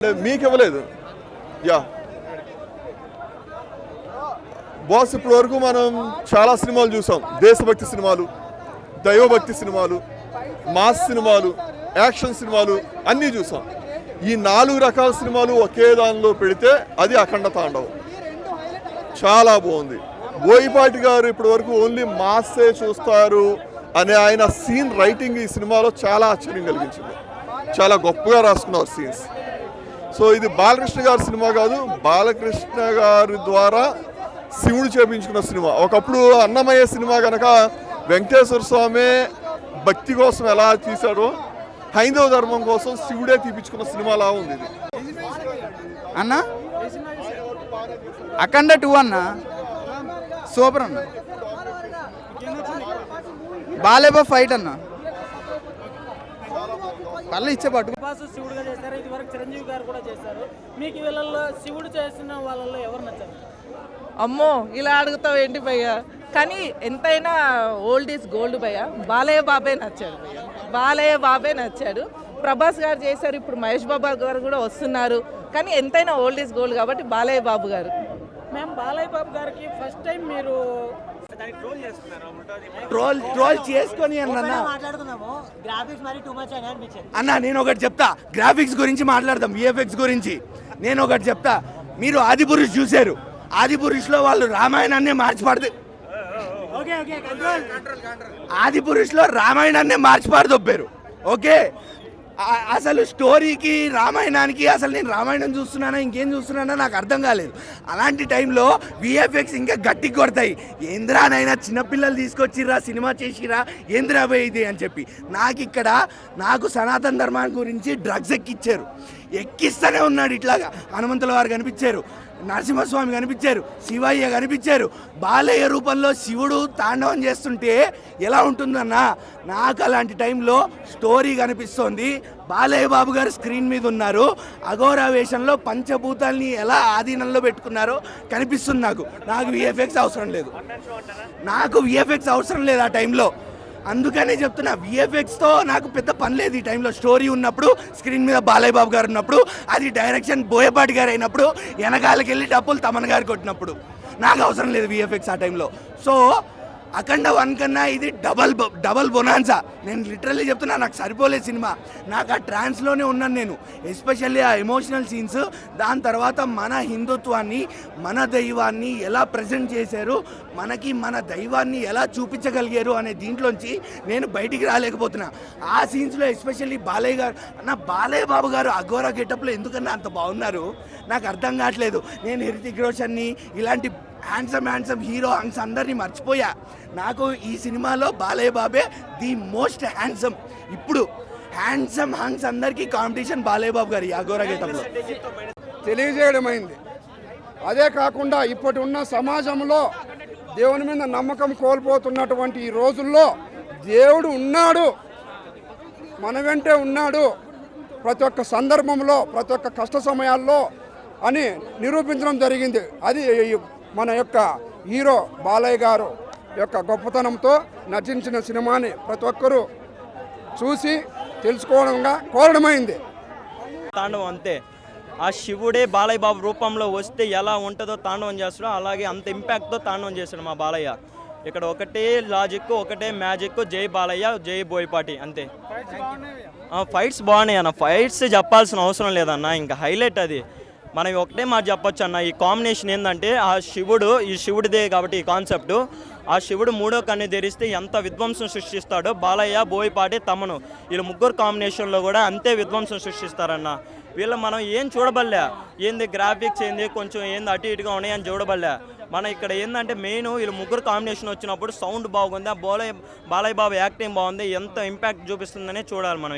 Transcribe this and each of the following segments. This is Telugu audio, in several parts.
మీకు ఇవ్వలేదు. యా బాస్, ఇప్పటి వరకు మనం చాలా సినిమాలు చూసాం. దేశభక్తి సినిమాలు, దైవభక్తి సినిమాలు, మాస్ సినిమాలు, యాక్షన్ సినిమాలు అన్నీ చూసాం. ఈ 4 రకాల సినిమాలు ఒకే దానిలో పెడితే అది అఖండ తాండవం. చాలా బాగుంది. బోయపాటి గారు ఇప్పటి వరకు ఓన్లీ మాసే చూస్తారు అనే ఆయన సీన్ రైటింగ్ ఈ సినిమాలో చాలా ఆశ్చర్యం కలిగించింది. చాలా గొప్పగా రాసుకున్నారు సీన్స్. సో ఇది బాలకృష్ణ గారి సినిమా కాదు, బాలకృష్ణ గారి ద్వారా శివుడు చేపించుకున్న సినిమా. ఒకప్పుడు అన్నమయ్య సినిమా కనుక వెంకటేశ్వర స్వామి భక్తి కోసం ఎలా తీశాడో హైందవ ధర్మం కోసం శివుడే తీపించుకున్న సినిమాలా ఉంది ఇది. అన్న అఖండ 2 అన్న సూపర్ అన్న. బాలేబా ఫైట్ అన్న పళ్ళు ఇచ్చే పట్టు. శివుడుగా చేశారు, ఇది వరకు చిరంజీవి గారు కూడా చేశారు. మీకు వీళ్ళల్లో శివుడు చేసిన వాళ్ళల్లో ఎవరు నచ్చారు? అమ్మో ఇలా అడుగుతావు ఏంటి భయ్య, కానీ ఎంతైనా ఓల్డ్ ఈజ్ గోల్డ్ భయ్య. బాలయ్య బాబే నచ్చాడు భయ్య, బాలయ్య బాబే నచ్చాడు. ప్రభాస్ గారు చేశారు, ఇప్పుడు మహేష్ బాబు గారు కూడా వస్తున్నారు, కానీ ఎంతైనా ఓల్డ్ ఈజ్ గోల్డ్ కాబట్టి బాలయ్య బాబు గారు. మేము బాలయ్య బాబు గారికి ఫస్ట్ టైం మీరు ట్రోల్ చేసుకొని అన్న నేను ఒకటి చెప్తా. గ్రాఫిక్స్ గురించి మాట్లాడదాం, విఎఫ్ఎక్స్ గురించి నేను ఒకటి చెప్తా. మీరు ఆదిపురుష్ చూశారు, ఆదిపురుష్ లో వాళ్ళు రామాయణాన్ని మార్చిపాడు, ఆదిపురుష్ లో రామాయణాన్ని మార్చిపాడదొబ్బారు. ఓకే, అసలు స్టోరీకి రామాయణానికి అసలు నేను రామాయణం చూస్తున్నానా ఇంకేం చూస్తున్నానా నాకు అర్థం కాలేదు. అలాంటి టైంలో విఎఫ్ఎక్స్ ఇంకా గట్టికి కొడతాయి. ఏంద్రానైనా చిన్నపిల్లలు తీసుకొచ్చిర్రా సినిమా చేసిరా ఏంద్రా పోయి ఇది అని చెప్పి నాకు సనాతన ధర్మాన్ని గురించి డ్రగ్స్ ఎక్కిచ్చారు. ఎక్కిస్తూనే ఉన్నాడు. ఇట్లాగా హనుమంతుల వారు కనిపించారు, నరసింహస్వామి కనిపించారు, శివయ్య కనిపించారు. బాలయ్య రూపంలో శివుడు తాండవం చేస్తుంటే ఎలా ఉంటుందన్నా, నాకు అలాంటి టైంలో స్టోరీ కనిపిస్తోంది. బాలయ్య బాబు గారు స్క్రీన్ మీద ఉన్నారు, అఘోరా వేషంలో పంచభూతాల్ని ఎలా ఆధీనంలో పెట్టుకున్నారో కనిపిస్తుంది. నాకు విఎఫ్ఎక్స్ అవసరం లేదు, ఆ టైంలో. అందుకనే చెప్తున్నా, విఎఫ్ఎక్స్తో నాకు పెద్ద పని లేదు ఈ టైంలో. స్టోరీ ఉన్నప్పుడు, స్క్రీన్ మీద బాలయ్య బాబు గారు ఉన్నప్పుడు, అది డైరెక్షన్ బోయపాటి గారు అయినప్పుడు, వెనకాలకి వెళ్ళి డబ్బులు తమన్ గారు కొట్టినప్పుడు నాకు అవసరం లేదు విఎఫ్ఎక్స్ ఆ టైంలో. సో అఖండ 1 కన్నా ఇది డబల్ బొనాన్సా. నేను లిటరల్లీ చెప్తున్నా, నాకు సరిపోలేదు సినిమా. నాకు ఆ ట్రాన్స్లోనే ఉన్నాను నేను, ఎస్పెషల్లీ ఆ ఎమోషనల్ సీన్స్. దాని తర్వాత మన హిందుత్వాన్ని, మన దైవాన్ని ఎలా ప్రజెంట్ చేశారు, మనకి మన దైవాన్ని ఎలా చూపించగలిగారు అనే దీంట్లోంచి నేను బయటికి రాలేకపోతున్నా. ఆ సీన్స్లో ఎస్పెషల్లీ బాలయ్య బాబు గారు అఘోరా గెటప్లో ఎందుకన్నా అంత బాగున్నారు నాకు అర్థం కావట్లేదు. నేను హృతిక్ రోషన్ని ఇలాంటి హ్యాండ్సమ్ హీరో హంగ్స్ అందరినీ మర్చిపోయా. నాకు ఈ సినిమాలో బాలయ్య బాబే ది మోస్ట్ హ్యాండ్సమ్. ఇప్పుడు హ్యాండ్సమ్ హంగ్స్ అందరికీ కాంపిటీషన్ బాలయ్య బాబు గారి అఘోరా గెటప్లో తెలియజేయడమైంది. అదే కాకుండా ఇప్పటి ఉన్న సమాజంలో దేవుని మీద నమ్మకం కోల్పోతున్నటువంటి ఈ రోజుల్లో దేవుడు ఉన్నాడు, మన వెంటే ఉన్నాడు ప్రతి ఒక్క సందర్భంలో, ప్రతి ఒక్క కష్ట సమయాల్లో అని నిరూపించడం జరిగింది. అది మన యొక్క హీరో బాలయ్య గారు యొక్క గొప్పతనంతో నటించిన సినిమాని ప్రతి ఒక్కరూ చూసి తెలుసుకోవడంగా కోరడమైంది. తాండవం అంతే, ఆ శివుడే బాలయ్య బాబు రూపంలో వస్తే ఎలా ఉంటుందో తాండవం చేస్తాడో అలాగే అంత ఇంపాక్ట్తో తాండవం చేస్తాడు మా బాలయ్య. ఇక్కడ ఒకటే లాజిక్, ఒకటే మ్యాజిక్, జై బాలయ్య జై బోయపాటి అంతే. ఫైట్స్ బాగున్నాయి అన్న, ఫైట్స్ చెప్పాల్సిన అవసరం లేదన్న, ఇంకా హైలైట్ అది. మనం ఒకటే మాట చెప్పొచ్చు అన్న, ఈ కాంబినేషన్ ఏంటంటే ఈ శివుడిదే కాబట్టి ఈ కాన్సెప్ట్, ఆ శివుడు 3వ కన్ను తెరిస్తే ఎంత విధ్వంసం సృష్టిస్తాడో బాలయ్య బోయపాటి తమను వీళ్ళ ముగ్గురు కాంబినేషన్లో కూడా అంతే విధ్వంసం సృష్టిస్తారన్న. వీళ్ళు మనం ఏం చూడబడలే, ఏంది గ్రాఫిక్స్ ఏంది కొంచెం ఏంది అటు ఇటుగా ఉన్నాయని చూడబడలే. మనం ఇక్కడ ఏంటంటే మెయిన్ వీళ్ళు ముగ్గురు కాంబినేషన్ వచ్చినప్పుడు సౌండ్ బాగుంది, బాలయ్య బాబు యాక్టింగ్ బాగుంది, ఎంత ఇంపాక్ట్ చూపిస్తుందనే చూడాలి మనం.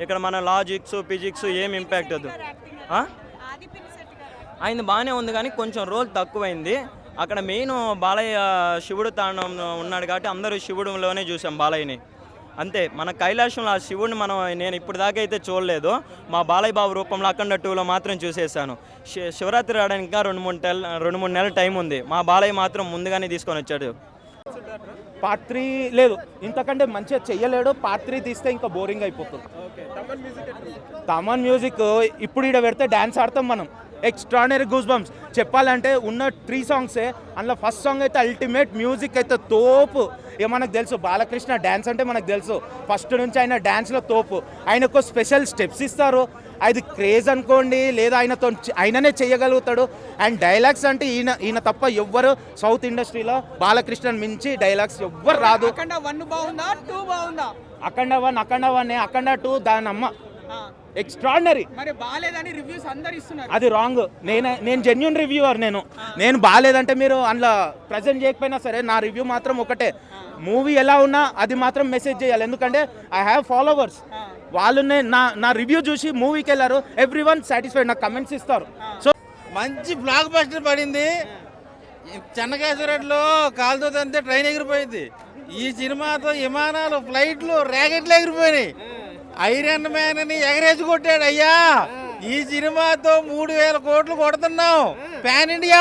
ఇక్కడ మన లాజిక్స్ ఫిజిక్స్ ఏం ఇంపాక్ట్ వద్దు. ఆయన బాగానే ఉంది కానీ కొంచెం రోల్ తక్కువైంది. అక్కడ మెయిన్ బాలయ్య శివుడు తాండం ఉన్నాడు కాబట్టి అందరూ శివుడులోనే చూసాం బాలయ్యని అంతే. మన కైలాసంలో ఆ శివుడిని నేను ఇప్పుడు దాకా అయితే చూడలేదు. మా బాలయ్య బాబు రూపంలో అఖండ 2లో మాత్రం చూసేసాను. శివరాత్రి రావడానికి ఇంకా 2-3 నెలల టైం ఉంది. మా బాలయ్య మాత్రం ముందుగానే తీసుకొని వచ్చాడు. పార్ట్ 3 లేదు, ఇంతకంటే మంచిగా చెయ్యలేడు. పార్ట్ 3 తీస్తే ఇంకా బోరింగ్ అయిపోతుంది. తమన్ మ్యూజిక్ ఇప్పుడు ఇక్కడ పెడితే డ్యాన్స్ ఆడతాం మనం. Extraordinary goose bumps. చెప్పాలంటే ఉన్న 3 సాంగ్సే, అందులో ఫస్ట్ సాంగ్ అయితే అల్టిమేట్, మ్యూజిక్ అయితే తోపు. ఇక మనకు తెలుసు బాలకృష్ణ డ్యాన్స్ అంటే మనకు తెలుసు, ఫస్ట్ నుంచి ఆయన డ్యాన్స్లో తోపు. ఆయనకు స్పెషల్ స్టెప్స్ ఇస్తారు, అది క్రేజ్ అనుకోండి, లేదా ఆయననే చేయగలుగుతాడు. అండ్ డైలాగ్స్ అంటే ఈయన తప్ప ఎవ్వరు సౌత్ ఇండస్ట్రీలో బాలకృష్ణని మించి డైలాగ్స్ ఎవ్వరు రాదు. అఖండ 1 బాగుందా 2 బాగుందా? అఖండ 1 అఖండ 2 దాని అమ్మ ఎక్స్ట్రాడినరీ. మరి బాలేదని రివ్యూస్ అందరు ఇస్తున్నారు. అది రాంగ్. నేను జెన్యున్ రివ్యూవర్. నేను బాగాలేదంటే మీరు అందులో ప్రజెంట్ చేయకపోయినా సరే నా రివ్యూ మాత్రం ఒకటే, మూవీ ఎలా ఉన్నా అది మాత్రం మెసేజ్ చేయాలి. ఎందుకంటే ఐ హ్యావ్ ఫాలోవర్స్, వాళ్ళు నా రివ్యూ చూసి మూవీకి వెళ్ళారు, ఎవ్రీ వన్ సాటిస్ఫైడ్, నాకు కమెంట్స్ ఇస్తారు. సో మంచి బ్లాక్ బస్టర్ పడింది. చెన్నకేశ్వరలో కాలుతో అంతే ట్రైన్ ఎగిరిపోయింది. ఈ సినిమాతో విమానాలు, ఫ్లైట్లు, ర్యాకెట్లు ఎగిరిపోయినాయి. ఐరన్ మ్యాన్ అని ఎగరేసి కొట్టాడు అయ్యా. ఈ సినిమాతో 3000 కోట్లు కొడుతున్నాం. పాన్ ఇండియా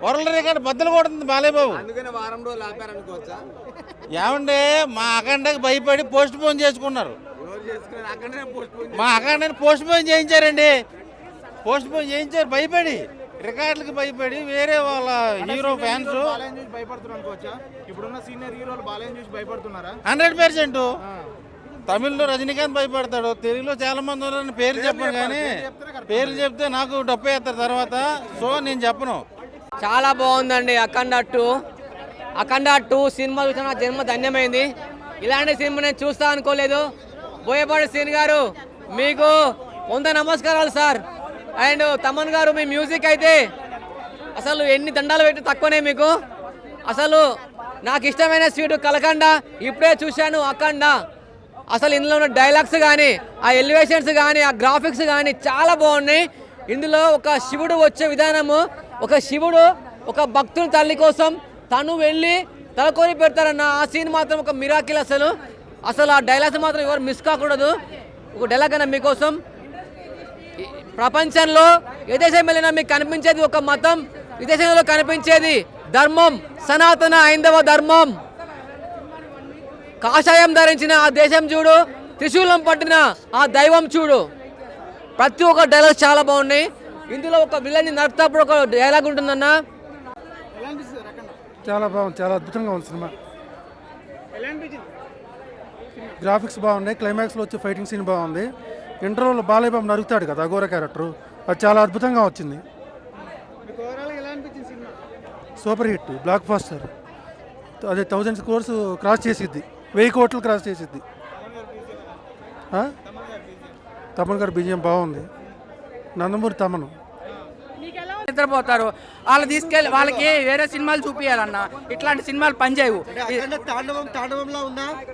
వరల్డ్ రికార్డ్ బద్దలు కొడుతుంది బాలయ్య బాబు. ఏమంటే మా అఖండకి భయపడి పోస్ట్ పోన్ చేసుకున్నారు. మా అఖండని పోస్ట్ పోన్ చేయించారండి. పోస్ట్ పోన్ చేయించారు భయపడి, రికార్డులకి భయపడి. వేరే వాళ్ళ హీరో ఫ్యాన్స్ ఇప్పుడున్న సీనియర్ హీరోలు బాలయ్య చూసి భయపడుతున్నారా? 100%. తమిళ్లో రజనీకాంత్ భయపడతాడు, తెలుగులో చాలా మంది ఉన్నారని పేర్లు చెప్పను, కానీ పేర్లు చెప్తే నాకు డబ్బు వేస్తారు తర్వాత. సో నేను చెప్పను. చాలా బాగుందండి అఖండ 2 సినిమా చూసిన నా జన్మ ధన్యమైంది. ఇలాంటి సినిమా నేను చూస్తా అనుకోలేదు. బోయపాటి శ్రీని గారు మీకు 100 నమస్కారాలు సార్. అండ్ తమన్ గారు మీ మ్యూజిక్ అయితే అసలు ఎన్ని దండాలు పెట్టి తక్కువనే మీకు. అసలు నాకు ఇష్టమైన స్వీట్ కలకండ, ఇప్పుడే చూశాను అఖండ. అసలు ఇందులో ఉన్న డైలాగ్స్ కానీ, ఆ ఎలివేషన్స్ కానీ, ఆ గ్రాఫిక్స్ కానీ చాలా బాగున్నాయి. ఇందులో ఒక శివుడు వచ్చే విధానము, ఒక శివుడు ఒక భక్తుని తల్లి కోసం తను వెళ్ళి తలకొని పెడతారన్న ఆ సీన్ మాత్రం ఒక మిరాకిల్. అసలు ఆ డైలాగ్స్ మాత్రం ఎవరు మిస్ కాకూడదు. ఒక డైలాగ్ అన్న మీకోసం, ప్రపంచంలో ఏ దేశం వెళ్ళినా మీకు కనిపించేది ఒక మతం, ఈ దేశంలో కనిపించేది ధర్మం, సనాతన హైందవ ధర్మం. కాషాయం ధరించిన ఆ దేశం చూడు, త్రిశూలం పట్టిన ఆ దైవం చూడు. ప్రతి ఒక్క డైలాగ్ చాలా బాగున్నాయి. ఇందులో ఒక విలన్ని నడుపుతప్పుడు ఒక డైలాగ్ ఉంటుందన్న. చాలా బాగుంది, చాలా అద్భుతంగా ఉంది సినిమా. గ్రాఫిక్స్ బాగున్నాయి, క్లైమాక్స్లో వచ్చే ఫైటింగ్ సీన్ బాగుంది. ఇంటర్వ్యూలో బాలయ్య బాబు నరుగుతాడు కదా అఘోర క్యారెక్టర్, అది చాలా అద్భుతంగా వచ్చింది. Super hit, blockbuster. అదే 1000 crores క్రాస్ చేసిద్ది, 1000 కోట్లు క్రాస్ చేసిద్ది. తమన్ గారు బిజిఎం బాగుంది. నందమూరి తమను నిద్రపోతారు, వాళ్ళు తీసుకెళ్ళి వాళ్ళకి వేరే సినిమాలు చూపించాలన్న. ఇట్లాంటి సినిమాలు పనిచేయవు.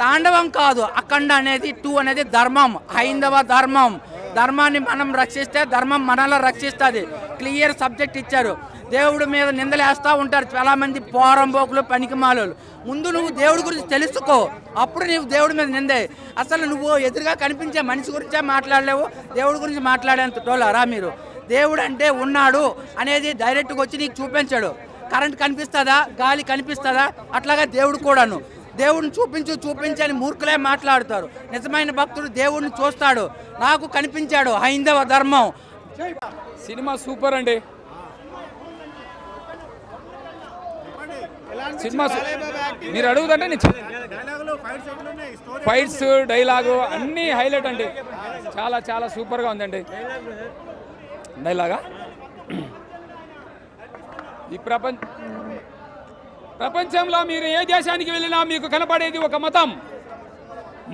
తాండవం కాదు, అఖండ అనేది 2 అనేది ధర్మం, హైందవ ధర్మం. ధర్మాన్ని మనం రక్షిస్తే ధర్మం మనలో రక్షిస్తుంది. క్లియర్ సబ్జెక్ట్ ఇచ్చారు. దేవుడి మీద నిందలేస్తూ ఉంటారు చాలామంది పోరంబోకులు, పనికిమాలు. ముందు నువ్వు దేవుడి గురించి తెలుసుకో, అప్పుడు నువ్వు దేవుడి మీద నిందే. అసలు నువ్వు ఎదురుగా కనిపించే మనిషి గురించే మాట్లాడలేవు, దేవుడి గురించి మాట్లాడేంత టోలరా మీరు. దేవుడు అంటే ఉన్నాడు అనేది డైరెక్ట్గా వచ్చి నీకు చూపించాడు. కరెంట్ కనిపిస్తుందా, గాలి కనిపిస్తుందా, అట్లాగా దేవుడు కూడాను. దేవుడిని చూపించి అని మూర్ఖులే మాట్లాడతారు. నిజమైన భక్తుడు దేవుడిని చూస్తాడు. నాకు కనిపించాడు హైందవ ధర్మం. సినిమా సూపర్ అండి. సినిమా మీరు అడుగుదంటే ఫైట్స్, డైలాగు అన్నీ హైలైట్ అండి. చాలా చాలా సూపర్గా ఉందండి డైలాగా. ఈ ప్రపంచంలో మీరు ఏ దేశానికి వెళ్ళినా మీకు కనపడేది ఒక మతం.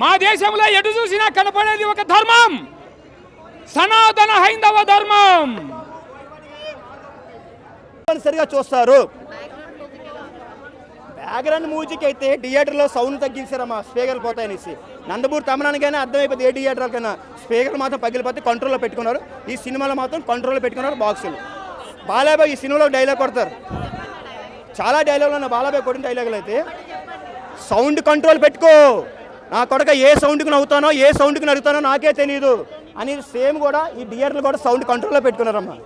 మా దేశంలో ఎటు చూసినా కనపడేది ఒక ధర్మం, సనాతన హైందవ ధర్మం. తప్పనిసరిగా చూస్తారు. బ్యాక్గ్రౌండ్ మ్యూజిక్ అయితే థియేటర్లో సౌండ్ తగ్గించారమ్మా, స్పీకర్లు పోతాయనేసి. నందమూరి తమనానికైనా అర్థమైపోతుంది, ఏ థియేటర్కైనా స్పీకర్లు మాత్రం పగిలిపోతే కంట్రోల్లో పెట్టుకున్నారు. ఈ సినిమాలో మాత్రం కంట్రోల్లో పెట్టుకున్నారు బాక్సులు. బాలయ్య ఈ సినిమాలో డైలాగ్ కొడతారు, చాలా డైలాగులు ఉన్నాయి. బాలయ్య కొట్టిన డైలాగులు అయితే సౌండ్ కంట్రోల్ పెట్టుకో, నా కొడక ఏ సౌండ్కి నవ్వుతానో ఏ సౌండ్కి నడుగుతానో నాకే తెలియదు అని సేమ్ కూడా ఈ థియేటర్లు కూడా సౌండ్ కంట్రోల్లో పెట్టుకున్నారమ్మా.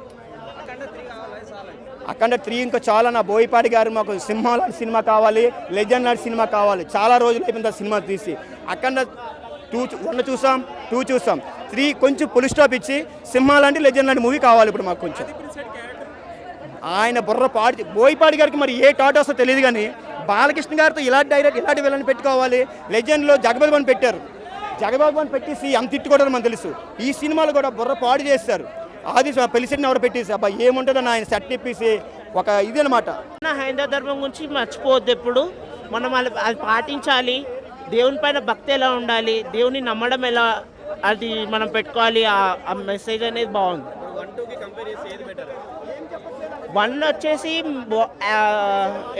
అఖండ 3 ఇంకా చాలా నా బోయపాటి గారు మాకు సింహం లాంటి సినిమా కావాలి, లెజెండ్ లాంటి సినిమా కావాలి. చాలా రోజులు అయిపోయింది ఆ సినిమా తీసి. అఖండ 1 చూసాం, 2 చూసాం, 3 కొంచెం పులి స్టాప్ ఇచ్చి సింహం లాంటి లెజెండ్ లాంటి మూవీ కావాలి ఇప్పుడు మాకు. కొంచెం ఆయన బుర్ర పాడి బోయపాటి గారికి మరి ఏ టాట్ వస్తో తెలియదు, కానీ బాలకృష్ణ గారితో ఇలాంటి డైరెక్ట్ ఇలాంటి విలన్ పెట్టుకోవాలి. లెజెండ్లో జగపతి బాబుని పెట్టారు, జగపతి బాబుని పెట్టేసి అంత తిట్టుకోవడం మనకు తెలుసు. ఈ సినిమాలో కూడా బుర్ర పాడు చేస్తారు. ఆది పెళ్లిసెట్ని ఎవరు పెట్టేసి అబ్బా ఏముంటుందని ఆయన సెట్ ఇప్పేసి ఒక ఇది అనమాట. హైందవ ధర్మం గురించి మర్చిపోవద్దు. ఎప్పుడు మనం అది పాటించాలి. దేవుని పైన భక్తి ఎలా ఉండాలి, దేవుని నమ్మడం ఎలా, అది మనం పెట్టుకోవాలి. ఆ మెసేజ్ అనేది బాగుంది. 1 వచ్చేసి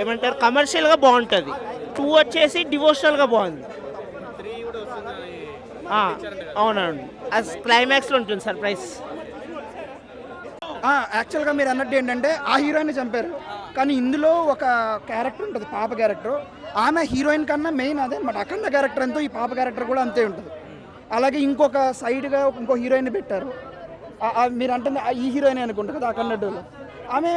ఏమంటారు కమర్షియల్గా బాగుంటుంది, 2 వచ్చేసి డివోషనల్గా బాగుంది. అవునండి, అది క్లైమాక్స్లో ఉంటుంది సర్ప్రైజ్. యాక్చువల్గా మీరు అన్నట్టు ఏంటంటే ఆ హీరోయిన్ చంపారు, కానీ ఇందులో ఒక క్యారెక్టర్ ఉంటుంది, పాప క్యారెక్టర్. ఆమె హీరోయిన్ కన్నా మెయిన్ అదే అనమాట. అఖండ క్యారెక్టర్ ఎంతో ఈ పాప క్యారెక్టర్ కూడా అంతే ఉంటుంది. అలాగే ఇంకొక సైడ్గా ఇంకో హీరోయిన్ పెట్టారు. మీరు అంటుంది ఈ హీరోయిన్ అనుకుంటారు కదా అఖండ 2లో. ఆమె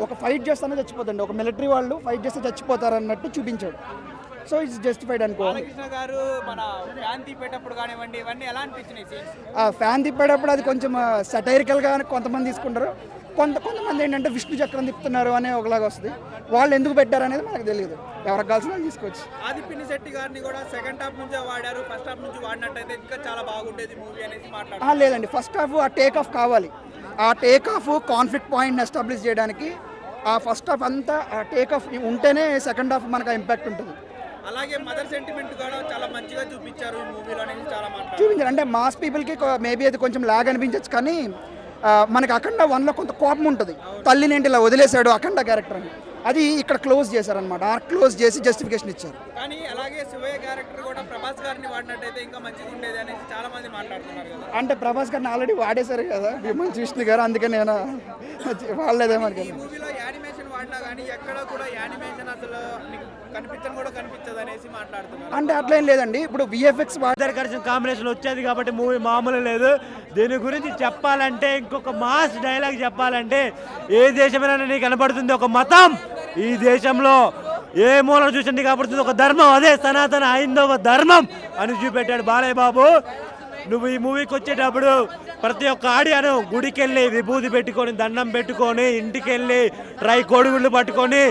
ఒక ఫైట్ చేస్తానే చచ్చిపోతుంది. ఒక మిలిటరీ వాళ్ళు ఫైట్ చేస్తే చచ్చిపోతారు అన్నట్టు చూపించాడు. సో ఇట్స్ జస్టిఫైడ్ అనుకోవాలి. ఫ్యాన్ తిప్పేటప్పుడు అది కొంచెం సటైరికల్గా కొంతమంది తీసుకుంటారు, కొంతమంది ఏంటంటే విష్ణు చక్రం తిప్పుతున్నారు అనే ఒకలాగా వస్తుంది. వాళ్ళు ఎందుకు పెట్టారు అనేది మనకు తెలియదు, ఎవరికి కావాల్సిన వాళ్ళు తీసుకోవచ్చు. ఆదిపిని శెట్టి గారిని కూడా సెకండ్ హాఫ్ నుంచే వాడారు, ఫస్ట్ హాఫ్ నుంచి వాడినట్టయితే ఇంకా చాలా బాగుండేది మూవీ అనేది మాట్లాడారు. లేదండి, ఫస్ట్ హాఫ్ ఆ టేక్ ఆఫ్ కావాలి. ఆ టేక్ ఆఫ్ కాన్ఫ్లిక్ట్ పాయింట్ని ఎస్టాబ్లిష్ చేయడానికి ఆ ఫస్ట్ హాఫ్ అంతా ఆ టేక్ ఆఫ్ ఉంటేనే సెకండ్ హాఫ్ మనకు ఇంపాక్ట్ ఉంటుంది. అలాగే మదర్ సెంటిమెంట్ కూడా చాలా మంచిగా చూపించారు ఈ మూవీలో అనేది చాలా చూపించారు. అంటే మాస్ పీపుల్కి మేబీ అది కొంచెం లాగ్ అనిపించవచ్చు, కానీ మనకి అఖండ 1లో కొంత కోపం ఉంటుంది. తల్లిని ఏంటి ఇలా వదిలేశాడు అఖండ క్యారెక్టర్ అని, అది ఇక్కడ క్లోజ్ చేశారనమాట. క్లోజ్ చేసి జస్టిఫికేషన్ ఇచ్చారు. కానీ అలాగే శివయ్య క్యారెక్టర్ కూడా ప్రభాస్ గారిని వాడినట్టయితే ఇంకా మంచిగా ఉండేది అనేసి చాలా మంది మాట్లాడుతున్నారు కదా. అంటే ప్రభాస్ గారిని ఆల్రెడీ వాడేశారు కదా విమల్ విష్ణు గారు, అందుకని నేను వాళ్ళేదేమో. ఈ మూవీలో యానిమేషన్ వాడినా కానీ ఎక్కడ కూడా యానిమేషన్ అసలు కనిపించడం కూడా కనిపించదు అనేసి మాట్లాడుతున్నారు. అంటే అట్లేం లేదండి, ఇప్పుడు విఎఫ్ఎక్స్ కాంబినేషన్ వచ్చేది కాబట్టి మూవీ మామూలు లేదు. దీని గురించి చెప్పాలంటే ఇంకొక మాస్ డైలాగ్ చెప్పాలంటే, ఏ దేశమైనా నీకు కనబడుతుంది ఒక మతం, ఈ దేశంలో ఏ మూల చూసింది కనబడుతుంది ఒక ధర్మం, అదే సనాతన హైందవ ధర్మం అని చూపెట్టాడు బాలయ్య బాబు. నువ్వు ఈ మూవీకి వచ్చేటప్పుడు ప్రతి ఒక్క ఆడియాను గుడికి వెళ్ళి విభూతి పెట్టుకొని దండం పెట్టుకొని, ఇంటికి వెళ్ళి ట్రై కోడిగుళ్ళు పట్టుకొని,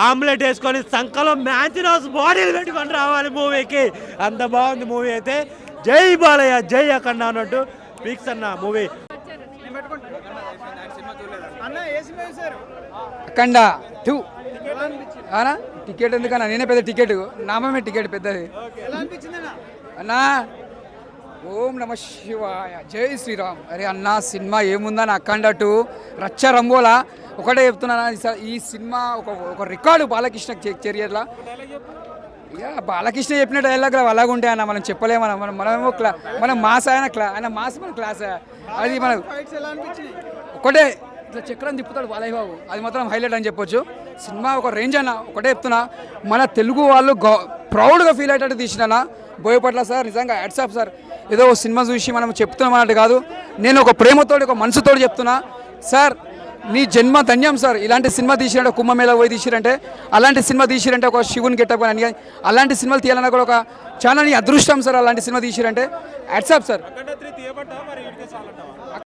ఆమ్లెట్ వేసుకొని, సంకలో మ్యాచినోస్ బాడీలు పెట్టుకొని రావాలి మూవీకి. అంత బాగుంది మూవీ అయితే. జై బాలయ్య, జై అఖండ అన్నట్టు ఫిక్స్ అన్న మూవీ. అఖండ 2 టికెట్ ఎందుకన్నా, నేనే పెద్ద టికెట్, నామే టికెట్ పెద్దది అన్నా. ఓం నమ శివాయ, జై శ్రీరామ్. అరే అన్న సినిమా ఏముందని అఖండ 2 రచ్చ రంబోలా. ఒకటే చెప్తున్నా, ఈ సినిమా ఒక రికార్డు బాలకృష్ణ కెరియర్లా. ఇక బాలకృష్ణ చెప్పిన డైలాగ్ అలాగుంటాయి అన్న, మనం చెప్పలేమన్నా. మనమేమో మనం మాస్ ఆయన మాస్, మన క్లాస్. అది మనం ఒకటే ఇట్లా చక్రం తిప్పుతాడు బాలయ్య బాబు, అది మాత్రం హైలైట్ అని చెప్పొచ్చు. సినిమా ఒక రేంజ్ అన్న. ఒకటే చెప్తున్నా, మన తెలుగు వాళ్ళు ప్రౌడ్గా ఫీల్ అయ్యేటట్టు తీసిన బోయపట్ల సార్, నిజంగా హ్యాట్స్ ఆఫ్ సార్. ఏదో సినిమా చూసి మనం చెప్తున్నాం అన్నట్టు కాదు, నేను ఒక ప్రేమతోటి ఒక మనసుతోటి చెప్తున్నా సార్, నీ జన్మ ధన్యం సార్. ఇలాంటి సినిమా తీసిరంటే, కుంభమేళ పోయి తీసిరంటే, అలాంటి సినిమా తీసిరంటే, ఒక శివుని గెటప్ అని, అలాంటి సినిమాలు తీయాలన్నా కూడా ఒక చాలా నీ అదృష్టం సార్. అలాంటి సినిమా తీసిరంటే హ్యాట్స్ ఆఫ్ సార్.